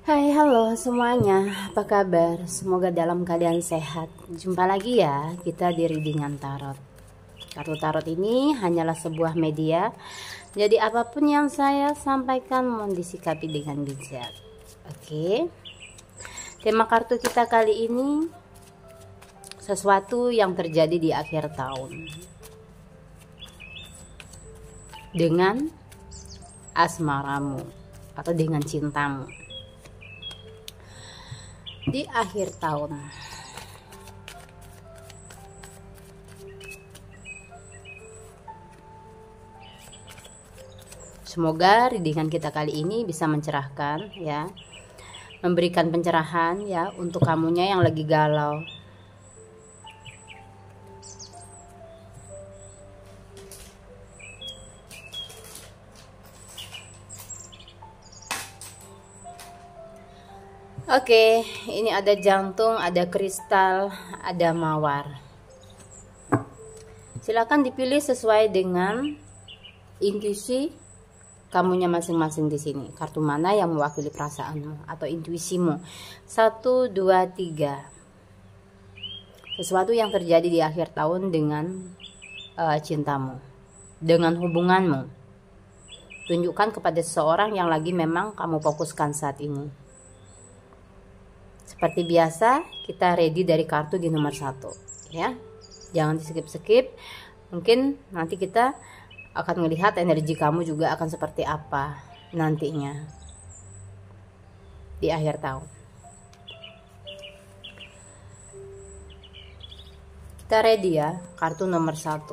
Hai, halo semuanya. Apa kabar? Semoga dalam keadaan sehat. Jumpa lagi ya kita di readingan tarot. Kartu tarot ini hanyalah sebuah media. Jadi apapun yang saya sampaikan mohon disikapi dengan bijak. Oke. Tema kartu kita kali ini sesuatu yang terjadi di akhir tahun. Dengan asmaramu atau dengan cintamu. Di akhir tahun. Semoga readingan kita kali ini bisa mencerahkan ya. Memberikan pencerahan ya untuk kamunya yang lagi galau. Oke, ini ada jantung, ada kristal, ada mawar. Silakan dipilih sesuai dengan intuisi kamunya masing-masing di sini. Kartu mana yang mewakili perasaanmu atau intuisimu? 1, 2, 3. Sesuatu yang terjadi di akhir tahun dengan cintamu, dengan hubunganmu. Tunjukkan kepada seseorang yang lagi memang kamu fokuskan saat ini. Seperti biasa, kita ready dari kartu di nomor 1 ya. Jangan di skip-skip. Mungkin nanti kita akan melihat energi kamu juga akan seperti apa nantinya di akhir tahun. Kita ready ya, kartu nomor 1.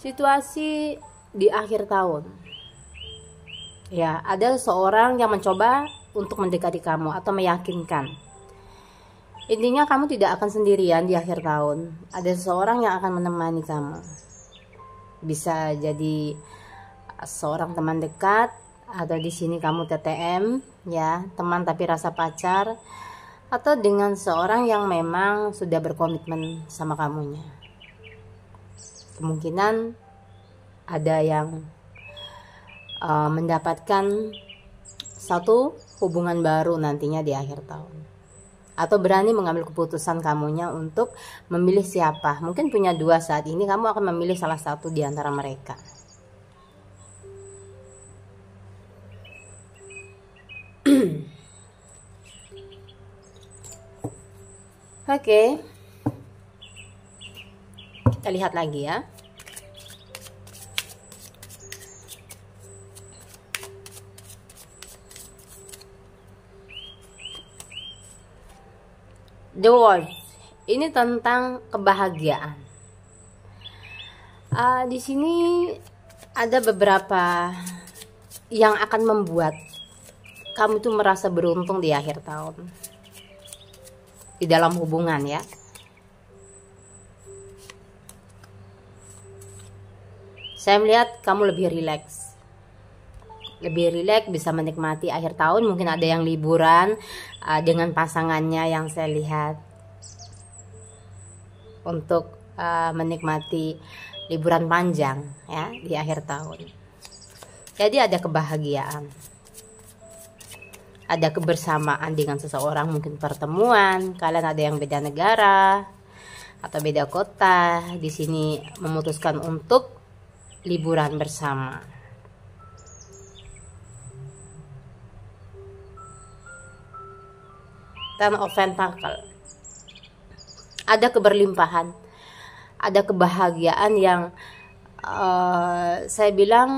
Situasi di akhir tahun. Ya, ada seorang yang mencoba untuk mendekati kamu atau meyakinkan. Intinya kamu tidak akan sendirian di akhir tahun. Ada seseorang yang akan menemani kamu. Bisa jadi seorang teman dekat atau di sini kamu TTM ya, teman tapi rasa pacar, atau dengan seorang yang memang sudah berkomitmen sama kamunya. Kemungkinan ada yang mendapatkan satu hubungan baru nantinya di akhir tahun, atau berani mengambil keputusan kamunya untuk memilih siapa. Mungkin punya dua saat ini, kamu akan memilih salah satu di antara mereka. Oke, kita lihat lagi ya. The World ini tentang kebahagiaan. Di sini ada beberapa yang akan membuat kamu tuh merasa beruntung di akhir tahun di dalam hubungan ya. Saya melihat kamu lebih rileks. Lebih rileks, bisa menikmati akhir tahun. Mungkin ada yang liburan dengan pasangannya yang saya lihat, untuk menikmati liburan panjang ya di akhir tahun. Jadi ada kebahagiaan, ada kebersamaan dengan seseorang, mungkin pertemuan, kalian ada yang beda negara atau beda kota, di sini memutuskan untuk liburan bersama. Ten of Pentacle. Ada keberlimpahan, ada kebahagiaan yang saya bilang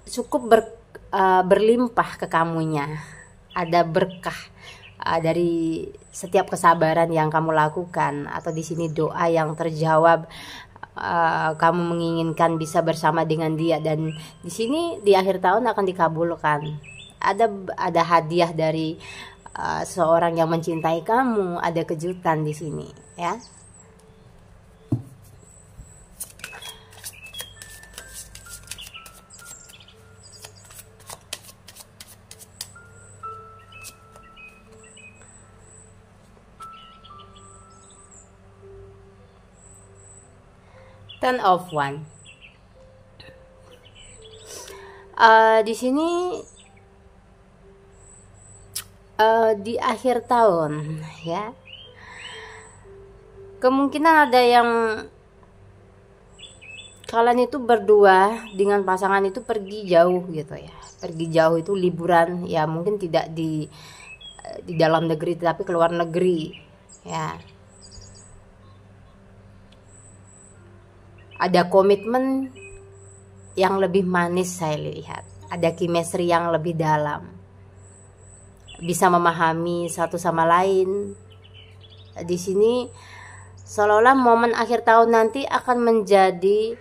cukup berlimpah ke kamunya. Ada berkah dari setiap kesabaran yang kamu lakukan, atau di sini doa yang terjawab. Kamu menginginkan bisa bersama dengan dia, dan di sini di akhir tahun akan dikabulkan. Ada hadiah dari seorang yang mencintai kamu, ada kejutan di sini ya. Ten of Wands. Di sini di akhir tahun ya, kemungkinan ada yang kalian itu berdua dengan pasangan itu pergi jauh gitu ya, pergi jauh itu liburan ya, mungkin tidak di dalam negeri tapi keluar negeri ya. Ada komitmen yang lebih manis, saya lihat ada chemistry yang lebih dalam, bisa memahami satu sama lain. Di sini seolah-olah momen akhir tahun nanti akan menjadi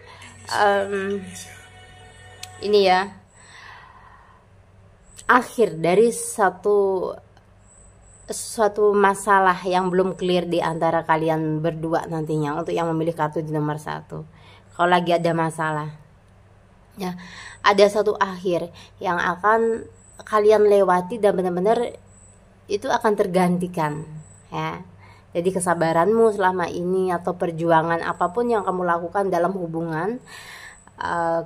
ini ya, akhir dari suatu masalah yang belum clear di antara kalian berdua nantinya. Untuk yang memilih kartu di nomor 1, kalau lagi ada masalah ya, ada satu akhir yang akan kalian lewati dan benar-benar itu akan tergantikan ya. Jadi kesabaranmu selama ini atau perjuangan apapun yang kamu lakukan dalam hubungan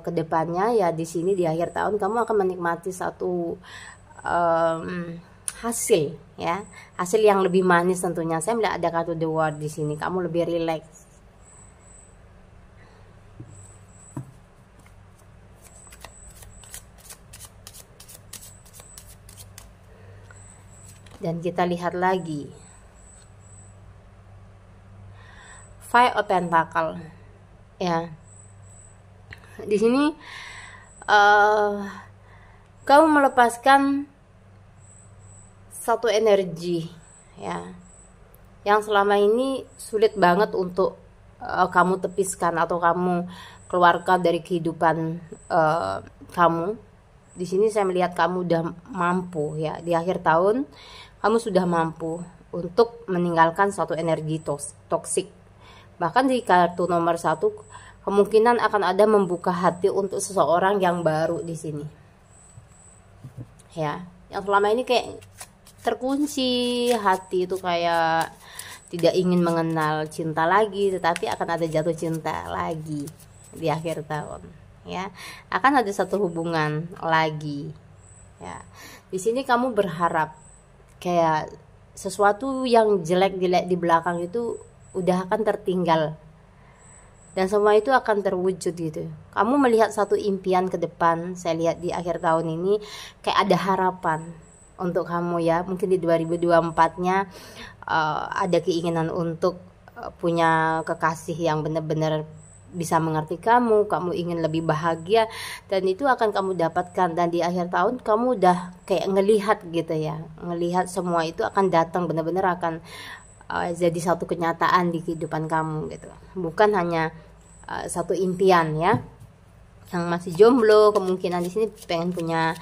ke depannya ya, di sini di akhir tahun kamu akan menikmati satu hasil ya, hasil yang lebih manis tentunya. Saya melihat ada kartu The World di sini, kamu lebih rileks. Dan kita lihat lagi Five of Pentacle ya. Di sini kamu melepaskan satu energi ya, yang selama ini sulit banget untuk kamu tepiskan atau kamu keluarkan dari kehidupan kamu. Di sini saya melihat kamu udah mampu ya, di akhir tahun kamu sudah mampu untuk meninggalkan suatu energi toksik. Bahkan di kartu nomor 1 kemungkinan akan ada membuka hati untuk seseorang yang baru di sini ya, yang selama ini kayak terkunci hati itu, kayak tidak ingin mengenal cinta lagi, tetapi akan ada jatuh cinta lagi di akhir tahun ya. Akan ada satu hubungan lagi ya. Di sini kamu berharap kayak sesuatu yang jelek-jelek di belakang itu udah akan tertinggal dan semua itu akan terwujud gitu. Kamu melihat satu impian ke depan. Saya lihat di akhir tahun ini kayak ada harapan untuk kamu ya. Mungkin di 2024-nya ada keinginan untuk punya kekasih yang benar-benar bisa mengerti kamu ingin lebih bahagia, dan itu akan kamu dapatkan. Dan di akhir tahun kamu udah kayak ngelihat gitu ya, ngelihat semua itu akan datang, benar-benar akan jadi satu kenyataan di kehidupan kamu gitu, bukan hanya satu impian ya. Yang masih jomblo kemungkinan di sini pengen punya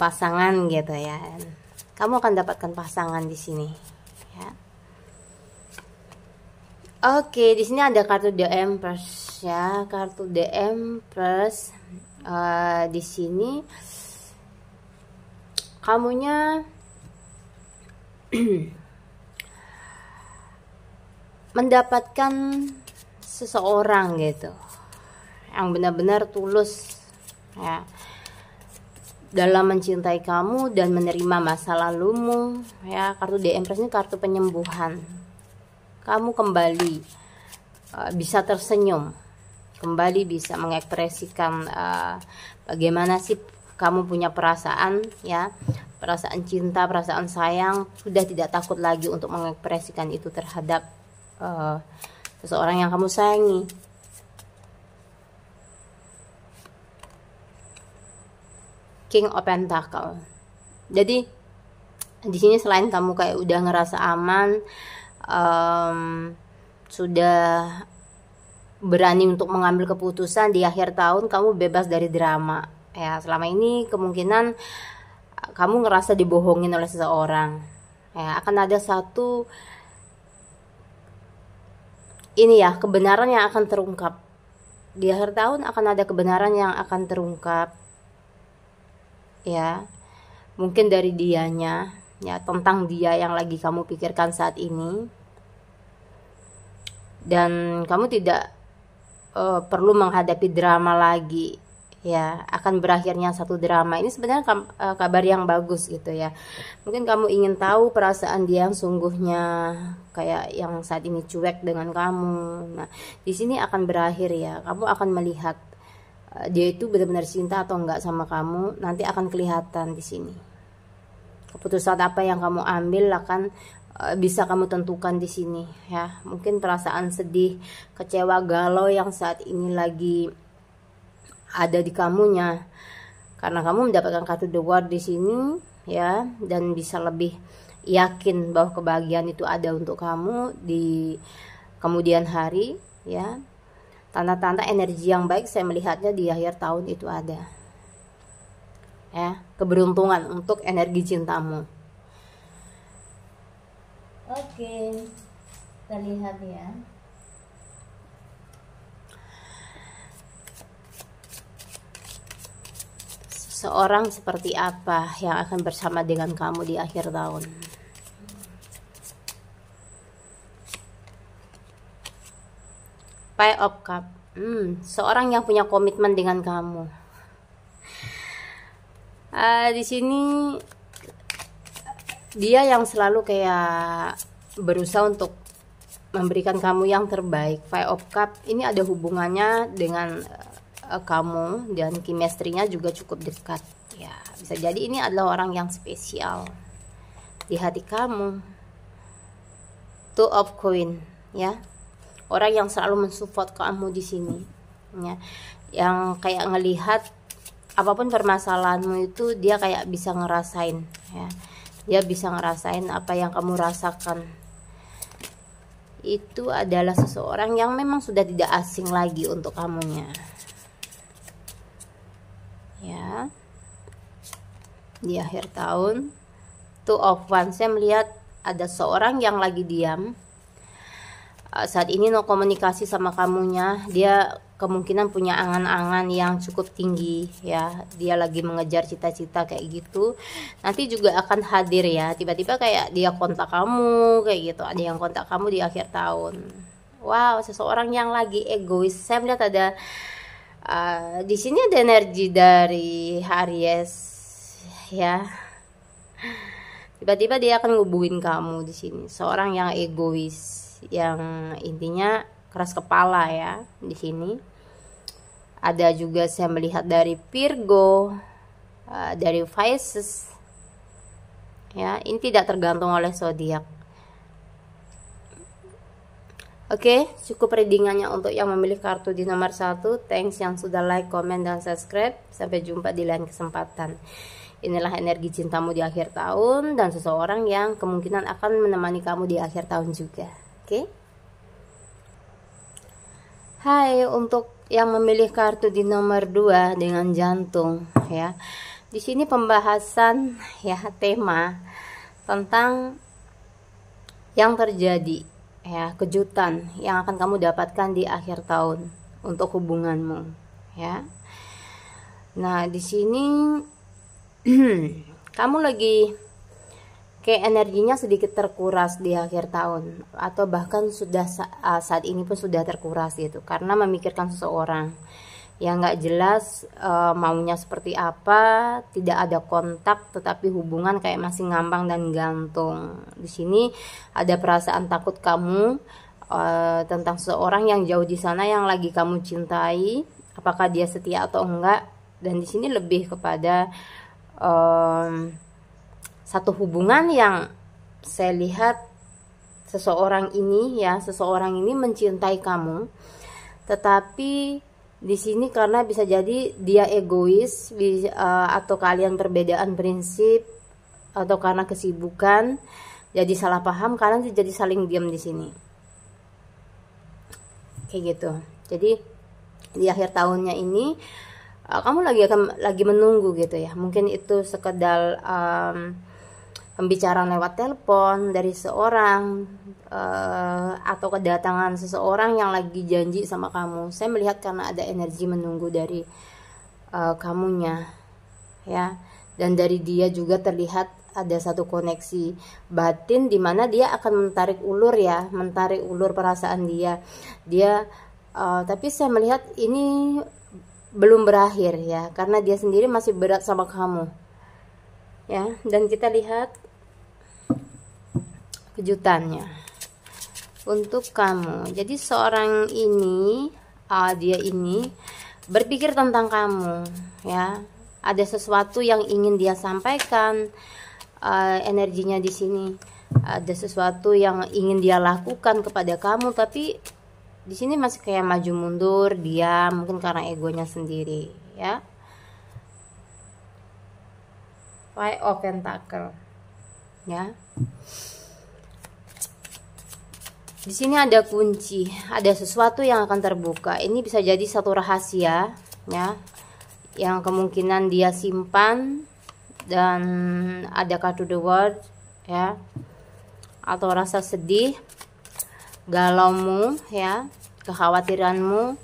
pasangan gitu ya, kamu akan dapatkan pasangan di sini ya. Oke, di sini ada kartu The Empress ya, kartu The Empress. Di sini kamunya mendapatkan seseorang gitu yang benar-benar tulus ya dalam mencintai kamu dan menerima masa lalumu ya. Kartu The Empress ini kartu penyembuhan. Kamu kembali bisa tersenyum, kembali bisa mengekspresikan bagaimana sih kamu punya perasaan ya, perasaan cinta, perasaan sayang. Sudah tidak takut lagi untuk mengekspresikan itu terhadap seseorang yang kamu sayangi. King of Pentacle. Jadi di sini selain kamu kayak udah ngerasa aman, sudah berani untuk mengambil keputusan, di akhir tahun kamu bebas dari drama ya. Selama ini kemungkinan kamu ngerasa dibohongin oleh seseorang ya. Akan ada satu ini ya, kebenaran yang akan terungkap di akhir tahun. Akan ada kebenaran yang akan terungkap ya, mungkin dari dianya ya, tentang dia yang lagi kamu pikirkan saat ini. Dan kamu tidak perlu menghadapi drama lagi ya, akan berakhirnya satu drama. Ini sebenarnya kabar yang bagus gitu ya. Mungkin kamu ingin tahu perasaan dia yang sungguhnya, kayak yang saat ini cuek dengan kamu. Nah, di sini akan berakhir ya. Kamu akan melihat dia itu benar-benar cinta atau enggak sama kamu. Nanti akan kelihatan di sini. Keputusan apa yang kamu ambil akan bisa kamu tentukan di sini ya. Mungkin perasaan sedih, kecewa, galau yang saat ini lagi ada di kamunya, karena kamu mendapatkan kartu The World di sini ya, dan bisa lebih yakin bahwa kebahagiaan itu ada untuk kamu di kemudian hari ya. Tanda-tanda energi yang baik saya melihatnya di akhir tahun itu ada ya, keberuntungan untuk energi cintamu. Oke, kita lihat ya. Seorang seperti apa yang akan bersama dengan kamu di akhir tahun? Five of Cups. Seorang yang punya komitmen dengan kamu. Di sini dia yang selalu kayak berusaha untuk memberikan kamu yang terbaik. Five of Cups ini ada hubungannya dengan kamu, dan chemistry-nya juga cukup dekat ya. Bisa jadi ini adalah orang yang spesial di hati kamu. Two of Coins ya, orang yang selalu mensupport kamu di sini ya, yang kayak ngelihat apapun permasalahanmu itu dia kayak bisa ngerasain ya. Dia bisa ngerasain apa yang kamu rasakan. Itu adalah seseorang yang memang sudah tidak asing lagi untuk kamunya ya. Di akhir tahun, Two of Wands, saya melihat ada seorang yang lagi diam saat ini, no komunikasi sama kamunya. Dia kemungkinan punya angan-angan yang cukup tinggi ya, dia lagi mengejar cita-cita kayak gitu. Nanti juga akan hadir ya, tiba-tiba kayak dia kontak kamu kayak gitu, ada yang kontak kamu di akhir tahun. Wow, seseorang yang lagi egois. Saya melihat ada di sini ada energi dari Aries ya. Tiba-tiba dia akan ngubungin kamu di sini. Seorang yang egois, yang intinya keras kepala ya. Di sini ada juga saya melihat dari Virgo, dari Pisces ya. Ini tidak tergantung oleh zodiak. Oke, cukup readingannya untuk yang memilih kartu di nomor 1. Thanks yang sudah like, comment, dan subscribe. Sampai jumpa di lain kesempatan. Inilah energi cintamu di akhir tahun, dan seseorang yang kemungkinan akan menemani kamu di akhir tahun juga. Oke. Hai, untuk yang memilih kartu di nomor 2 dengan jantung ya. Di sini pembahasan ya, tema tentang yang terjadi ya, kejutan yang akan kamu dapatkan di akhir tahun untuk hubunganmu ya. Nah, di sini kamu lagi kayak energinya sedikit terkuras di akhir tahun, atau bahkan sudah saat ini pun sudah terkuras gitu, karena memikirkan seseorang yang nggak jelas maunya seperti apa, tidak ada kontak, tetapi hubungan kayak masih ngambang dan gantung. Di sini ada perasaan takut kamu tentang seseorang yang jauh di sana yang lagi kamu cintai, apakah dia setia atau enggak. Dan di sini lebih kepada satu hubungan yang saya lihat seseorang ini ya, seseorang ini mencintai kamu, tetapi di sini karena bisa jadi dia egois, atau kalian perbedaan prinsip, atau karena kesibukan jadi salah paham, kalian jadi saling diam di sini kayak gitu. Jadi di akhir tahunnya ini kamu lagi menunggu gitu ya. Mungkin itu sekedar pembicaraan lewat telepon dari seorang, atau kedatangan seseorang yang lagi janji sama kamu. Saya melihat karena ada energi menunggu dari kamunya ya, dan dari dia juga terlihat ada satu koneksi batin di mana dia akan menarik ulur ya, menarik ulur perasaan dia. Tapi saya melihat ini belum berakhir ya, karena dia sendiri masih berat sama kamu ya. Dan kita lihat kejutannya untuk kamu. Jadi seorang ini, dia ini berpikir tentang kamu ya. Ada sesuatu yang ingin dia sampaikan, energinya di sini. Ada sesuatu yang ingin dia lakukan kepada kamu, tapi di sini masih kayak maju mundur, dia mungkin karena egonya sendiri ya. Five of Pentacle ya. Di sini ada kunci, ada sesuatu yang akan terbuka. Ini bisa jadi satu rahasia ya, yang kemungkinan dia simpan. Dan ada kartu The World ya, atau rasa sedih, galaumu ya, kekhawatiranmu.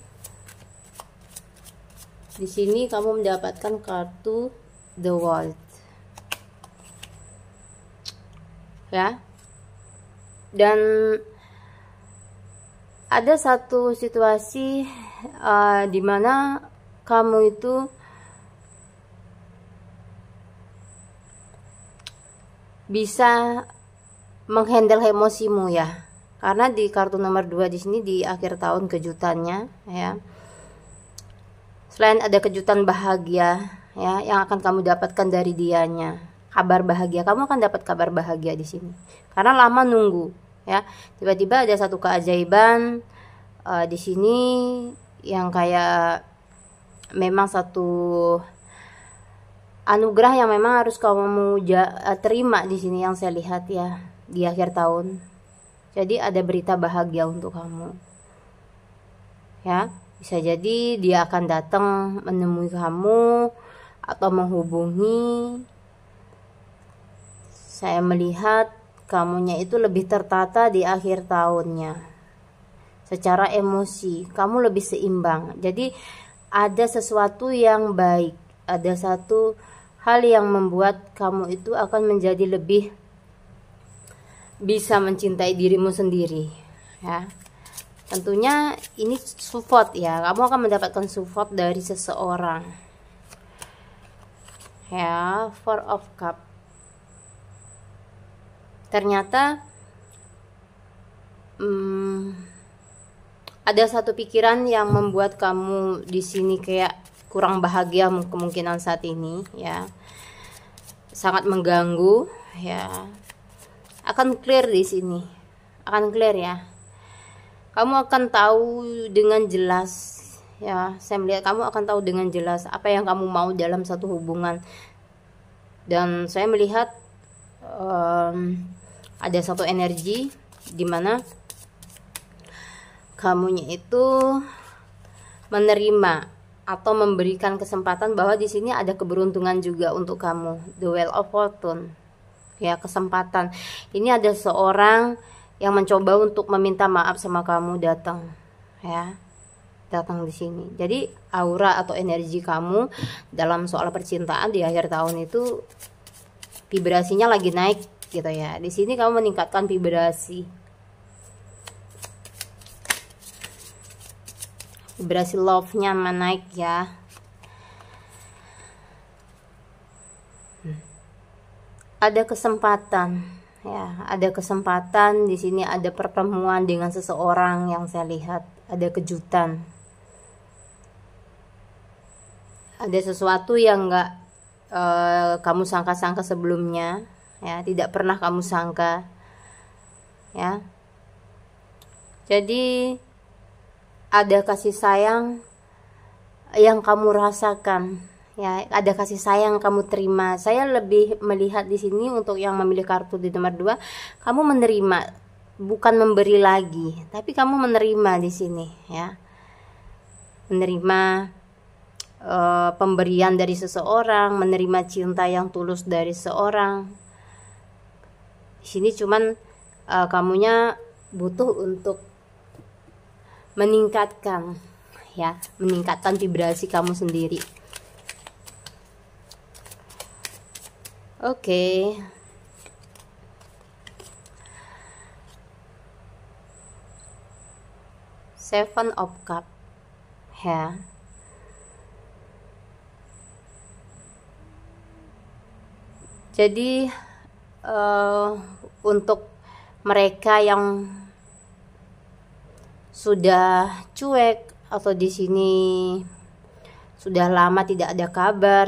Di sini kamu mendapatkan kartu The World ya. Dan ada satu situasi di mana kamu itu bisa menghandle emosimu ya, karena di kartu nomor 2 di sini di akhir tahun kejutannya ya. Selain ada kejutan bahagia ya yang akan kamu dapatkan dari dianya, kabar bahagia, kamu akan dapat kabar bahagia di sini karena lama nunggu ya. Tiba-tiba ada satu keajaiban di sini yang kayak memang satu anugerah yang memang harus kamu terima di sini, yang saya lihat ya di akhir tahun. Jadi ada berita bahagia untuk kamu ya. Bisa jadi dia akan datang menemui kamu atau menghubungi. Saya melihat kamunya itu lebih tertata di akhir tahunnya. Secara emosi kamu lebih seimbang. Jadi ada sesuatu yang baik, ada satu hal yang membuat kamu itu akan menjadi lebih bisa mencintai dirimu sendiri ya. Tentunya ini support ya, kamu akan mendapatkan support dari seseorang ya. Four of Cup. Ternyata ada satu pikiran yang membuat kamu di sini kayak kurang bahagia kemungkinan saat ini ya, sangat mengganggu ya. Akan clear di sini, akan clear ya. Kamu akan tahu dengan jelas ya. Saya melihat kamu akan tahu dengan jelas apa yang kamu mau dalam satu hubungan. Dan saya melihat ada satu energi di mana kamunya itu menerima atau memberikan kesempatan bahwa di sini ada keberuntungan juga untuk kamu. The Wheel of Fortune ya, kesempatan. Ini ada seorang yang mencoba untuk meminta maaf sama kamu datang ya, datang di sini. Jadi aura atau energi kamu dalam soal percintaan di akhir tahun itu vibrasinya lagi naik gitu ya. Di sini kamu meningkatkan vibrasi. Vibrasi love-nya menaik ya. Ada kesempatan ya, ada kesempatan di sini, ada pertemuan dengan seseorang yang saya lihat, ada kejutan. Ada sesuatu yang enggak kamu sangka-sangka sebelumnya ya, tidak pernah kamu sangka ya. Jadi ada kasih sayang yang kamu rasakan ya, ada kasih sayang kamu terima. Saya lebih melihat di sini untuk yang memilih kartu di nomor 2, kamu menerima, bukan memberi lagi, tapi kamu menerima di sini ya. Menerima pemberian dari seseorang, menerima cinta yang tulus dari seseorang. Di sini cuman kamunya butuh untuk meningkatkan ya, meningkatkan vibrasi kamu sendiri. Oke. Seven of Cup ya. Jadi untuk mereka yang sudah cuek atau di sini sudah lama tidak ada kabar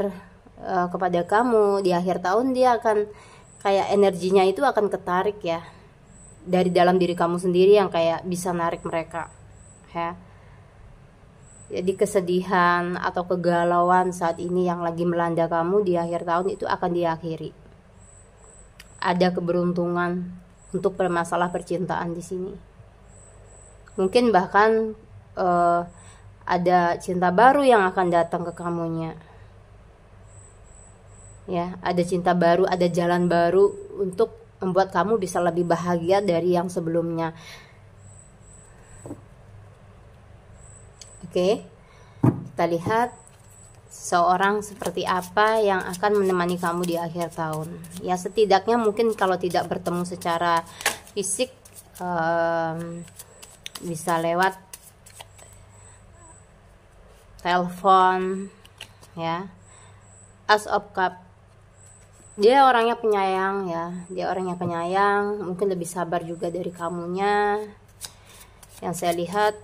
kepada kamu, di akhir tahun dia akan kayak energinya itu akan ketarik ya dari dalam diri kamu sendiri yang kayak bisa narik mereka ya. Jadi kesedihan atau kegalauan saat ini yang lagi melanda kamu di akhir tahun itu akan diakhiri. Ada keberuntungan untuk masalah percintaan di sini. Mungkin bahkan ada cinta baru yang akan datang ke kamunya. Ya, ada cinta baru, ada jalan baru untuk membuat kamu bisa lebih bahagia dari yang sebelumnya. Oke, kita lihat seorang seperti apa yang akan menemani kamu di akhir tahun. Ya, setidaknya mungkin kalau tidak bertemu secara fisik, bisa lewat telepon, ya. As of Cup, dia orangnya penyayang ya, dia orangnya penyayang, mungkin lebih sabar juga dari kamunya. Yang saya lihat,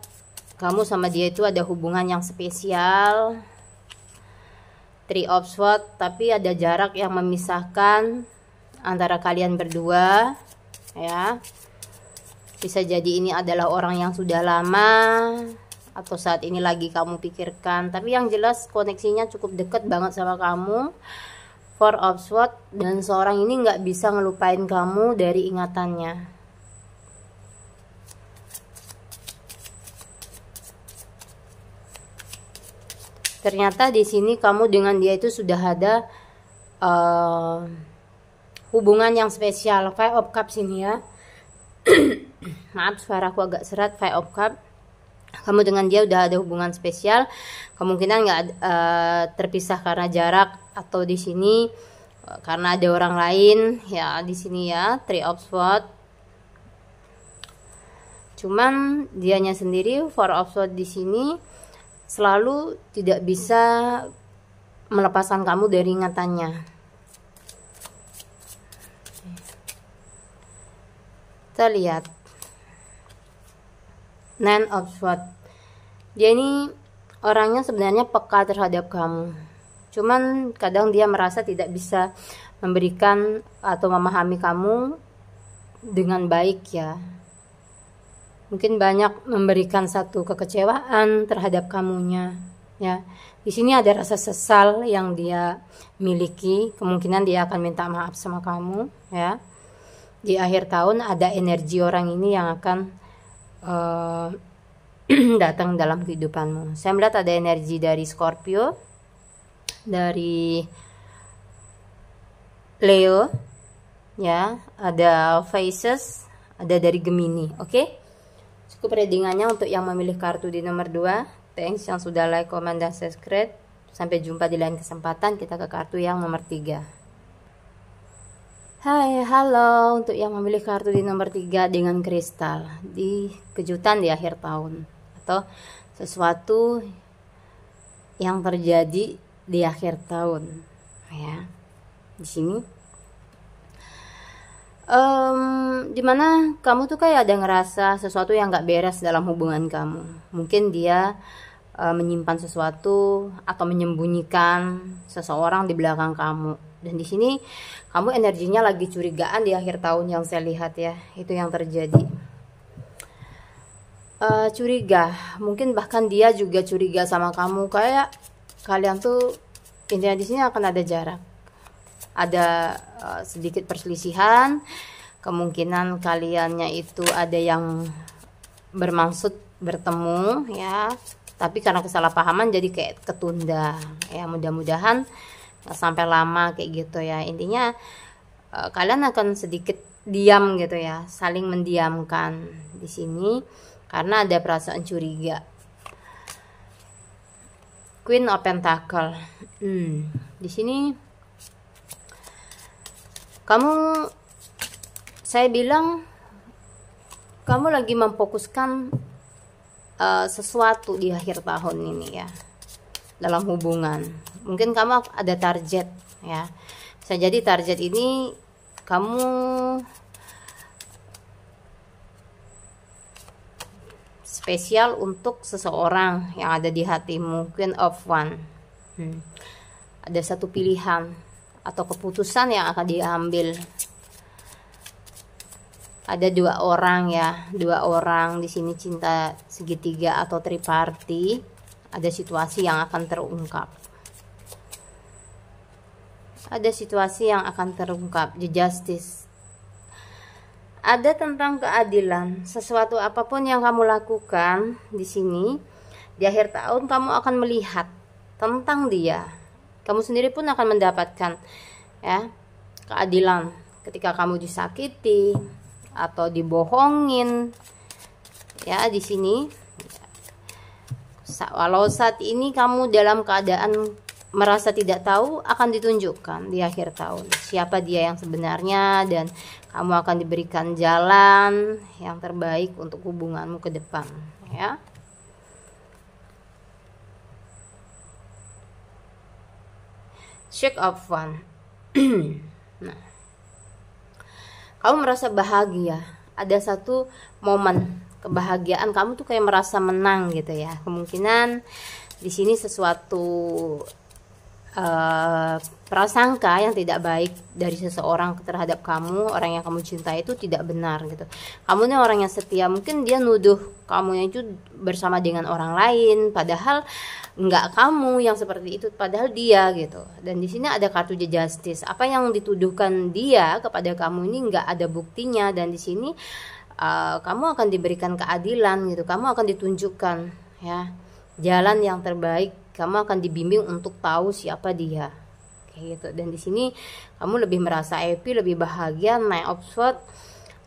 kamu sama dia itu ada hubungan yang spesial. Three of Swords, tapi ada jarak yang memisahkan antara kalian berdua ya. Bisa jadi ini adalah orang yang sudah lama atau saat ini lagi kamu pikirkan, tapi yang jelas koneksinya cukup dekat banget sama kamu. Four of Swords, dan seorang ini nggak bisa ngelupain kamu dari ingatannya. Ternyata di sini kamu dengan dia itu sudah ada hubungan yang spesial. Five of Cups ini ya. Maaf, suaraku agak serat. Five of Cups, kamu dengan dia udah ada hubungan spesial. Kemungkinan nggak terpisah karena jarak, atau di sini karena ada orang lain ya di sini ya. Three of Swords. Cuman dianya sendiri, Four of Swords di sini selalu tidak bisa melepaskan kamu dari ingatannya. Kita lihat Nine of Swords. Dia ini orangnya sebenarnya peka terhadap kamu. Cuman kadang dia merasa tidak bisa memberikan atau memahami kamu dengan baik ya. Mungkin banyak memberikan satu kekecewaan terhadap kamunya ya. Di sini ada rasa sesal yang dia miliki. Kemungkinan dia akan minta maaf sama kamu ya. Di akhir tahun ada energi orang ini yang akan datang dalam kehidupanmu. Saya melihat ada energi dari Scorpio, dari Leo ya, ada Pisces, ada dari Gemini. Oke? Cukup readingannya untuk yang memilih kartu di nomor 2. Thanks yang sudah like, comment, dan subscribe. Sampai jumpa di lain kesempatan. Kita ke kartu yang nomor 3. Hai, halo untuk yang memilih kartu di nomor 3 dengan kristal. Di kejutan di akhir tahun atau sesuatu yang terjadi di akhir tahun ya. Di sini dimana kamu tuh kayak ada ngerasa sesuatu yang gak beres dalam hubungan kamu. Mungkin dia menyimpan sesuatu atau menyembunyikan seseorang di belakang kamu. Dan di sini kamu energinya lagi curigaan di akhir tahun yang saya lihat ya. Itu yang terjadi. Curiga, mungkin bahkan dia juga curiga sama kamu. Kayak kalian tuh intinya di sini akan ada jarak. Ada sedikit perselisihan, kemungkinan kaliannya itu ada yang bermaksud bertemu ya, tapi karena kesalahpahaman jadi kayak ketunda ya. Mudah-mudahan sampai lama kayak gitu ya. Intinya kalian akan sedikit diam gitu ya, saling mendiamkan di sini karena ada perasaan curiga. Queen of Pentacle. Di sini kamu, saya bilang kamu lagi memfokuskan sesuatu di akhir tahun ini ya, dalam hubungan. Mungkin kamu ada target ya. Bisa jadi target ini kamu spesial untuk seseorang yang ada di hatimu. Queen of Wands. Ada satu pilihan atau keputusan yang akan diambil. Ada dua orang ya, dua orang di sini cinta segitiga atau triparty. Ada situasi yang akan terungkap. Ada situasi yang akan terungkap. The Justice. Ada tentang keadilan. Sesuatu apapun yang kamu lakukan di sini, di akhir tahun kamu akan melihat tentang dia. Kamu sendiri pun akan mendapatkan ya keadilan ketika kamu disakiti atau dibohongin. Ya, di sini walau saat ini kamu dalam keadaan merasa tidak tahu, akan ditunjukkan di akhir tahun siapa dia yang sebenarnya, dan kamu akan diberikan jalan yang terbaik untuk hubunganmu ke depan ya. Shake of Wands. Nah, kamu merasa bahagia, ada satu momen kebahagiaan kamu tuh kayak merasa menang gitu ya. Kemungkinan di sini sesuatu prasangka yang tidak baik dari seseorang terhadap kamu, orang yang kamu cintai itu tidak benar gitu. Kamu ini orang yang setia, mungkin dia nuduh kamu itu bersama dengan orang lain, padahal enggak kamu yang seperti itu, padahal dia gitu. Dan di sini ada kartu The Justice. Apa yang dituduhkan dia kepada kamu ini enggak ada buktinya, dan di sini kamu akan diberikan keadilan gitu. Kamu akan ditunjukkan ya jalan yang terbaik. Kamu akan dibimbing untuk tahu siapa dia, kayak gitu. Dan di sini kamu lebih merasa happy, lebih bahagia. Knight of Swords.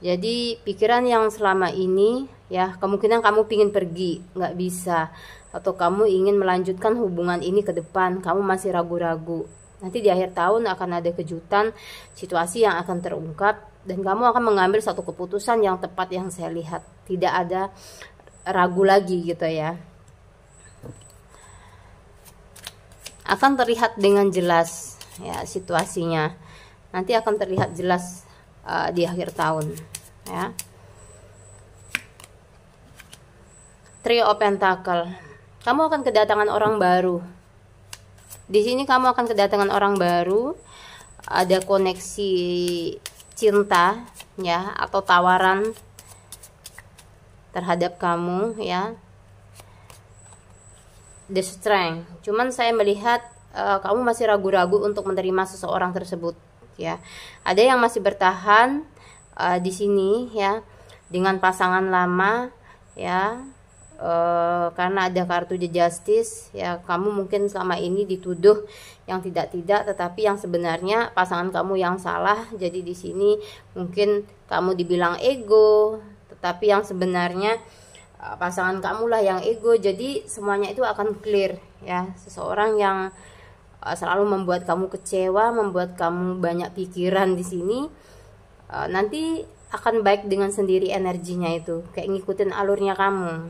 Jadi pikiran yang selama ini ya, kemungkinan kamu pingin pergi, nggak bisa, atau kamu ingin melanjutkan hubungan ini ke depan, kamu masih ragu-ragu. Nanti di akhir tahun akan ada kejutan, situasi yang akan terungkap, dan kamu akan mengambil satu keputusan yang tepat yang saya lihat. Tidak ada ragu lagi gitu ya. Akan terlihat dengan jelas ya situasinya. Nanti akan terlihat jelas di akhir tahun ya. Three of Pentacles. Kamu akan kedatangan orang baru. Di sini kamu akan kedatangan orang baru. Ada koneksi cinta ya, atau tawaran terhadap kamu ya. The Strength. Cuman saya melihat kamu masih ragu-ragu untuk menerima seseorang tersebut ya. Ada yang masih bertahan di sini ya dengan pasangan lama ya, karena ada kartu The Justice ya. Kamu mungkin selama ini dituduh yang tidak-tidak, tetapi yang sebenarnya pasangan kamu yang salah. Jadi di sini mungkin kamu dibilang ego, tetapi yang sebenarnya pasangan kamu lah yang ego. Jadi semuanya itu akan clear ya. Seseorang yang selalu membuat kamu kecewa, membuat kamu banyak pikiran di sini, nanti akan baik dengan sendiri energinya itu, kayak ngikutin alurnya kamu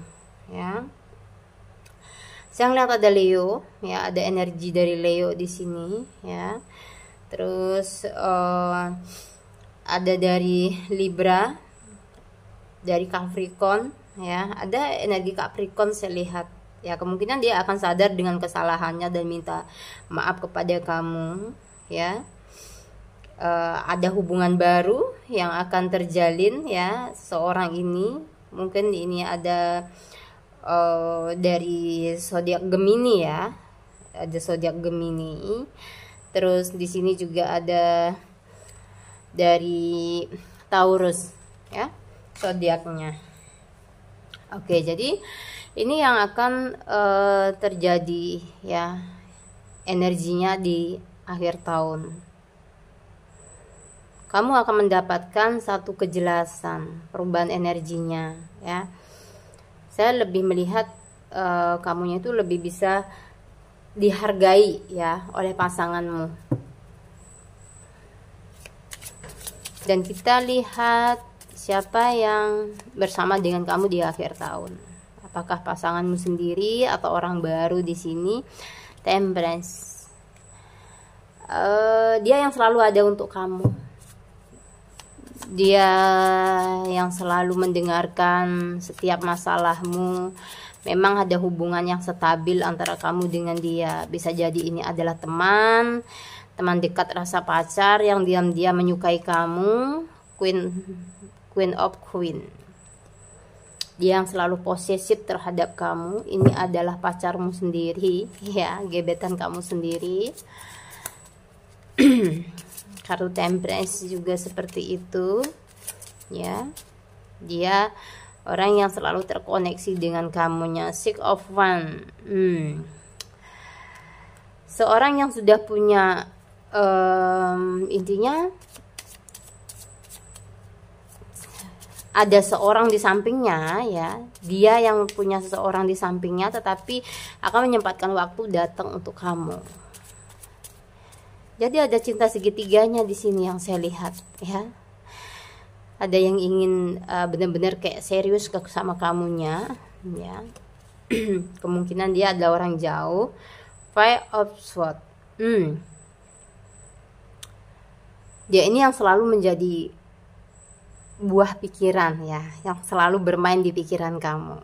ya. Saya lihat ada Leo ya, ada energi dari Leo di sini ya. Terus ada dari Libra, dari Capricorn ya. Ada energi Capricorn saya lihat ya. Kemungkinan dia akan sadar dengan kesalahannya dan minta maaf kepada kamu ya. Ada hubungan baru yang akan terjalin ya. Seorang ini mungkin ini ada dari zodiak Gemini ya. Ada zodiak Gemini. Terus di sini juga ada dari Taurus ya, zodiaknya. Oke, jadi ini yang akan terjadi ya, energinya di akhir tahun. Kamu akan mendapatkan satu kejelasan perubahan energinya ya. Saya lebih melihat kamunya itu lebih bisa dihargai ya oleh pasanganmu. Dan kita lihat siapa yang bersama dengan kamu di akhir tahun. Apakah pasanganmu sendiri atau orang baru di sini? Temperance. Dia yang selalu ada untuk kamu. Dia yang selalu mendengarkan setiap masalahmu. Memang ada hubungan yang stabil antara kamu dengan dia. Bisa jadi ini adalah teman dekat rasa pacar yang diam-diam menyukai kamu. Queen of Queen. Dia yang selalu posesif terhadap kamu. Ini adalah pacarmu sendiri, ya, gebetan kamu sendiri. Kartu Temperance juga seperti itu, ya. Dia orang yang selalu terkoneksi dengan kamunya. Six of Wands. Seorang yang sudah punya intinya ada seorang di sampingnya, ya. Dia yang punya seseorang di sampingnya, tetapi akan menyempatkan waktu datang untuk kamu. Jadi ada cinta segitiganya di sini yang saya lihat, ya. Ada yang ingin benar-benar kayak serius sama kamunya, ya. Kemungkinan dia adalah orang jauh. Five of Swords. Dia ini yang selalu menjadi buah pikiran, ya, yang selalu bermain di pikiran kamu,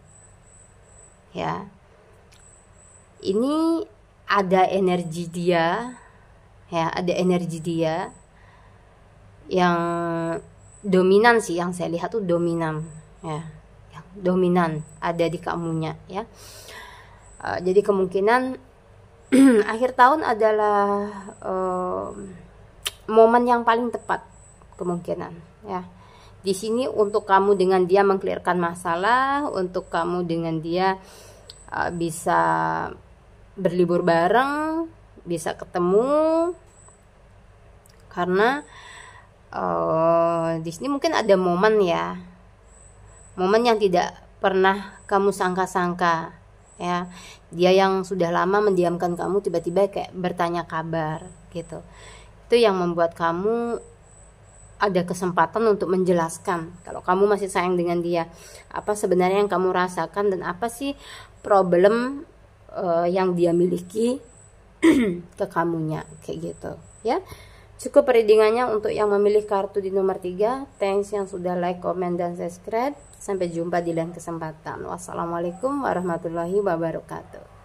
ya. Ini ada energi dia, ya, ada energi dia yang dominan sih, yang saya lihat tuh dominan, ya, yang dominan ada di kamunya, ya. Jadi kemungkinan akhir tahun adalah momen yang paling tepat, kemungkinan, ya. Di sini untuk kamu dengan dia mengklirkan masalah, untuk kamu dengan dia bisa berlibur bareng, bisa ketemu, karena di sini mungkin ada momen, ya, momen yang tidak pernah kamu sangka-sangka, ya. Dia yang sudah lama mendiamkan kamu tiba-tiba kayak bertanya kabar, gitu. Itu yang membuat kamu ada kesempatan untuk menjelaskan kalau kamu masih sayang dengan dia, apa sebenarnya yang kamu rasakan dan apa sih problem yang dia miliki ke kamunya, kayak gitu, ya. Cukup readingannya untuk yang memilih kartu di nomor 3. Thanks yang sudah like, comment, dan subscribe. Sampai jumpa di lain kesempatan. Wassalamualaikum warahmatullahi wabarakatuh.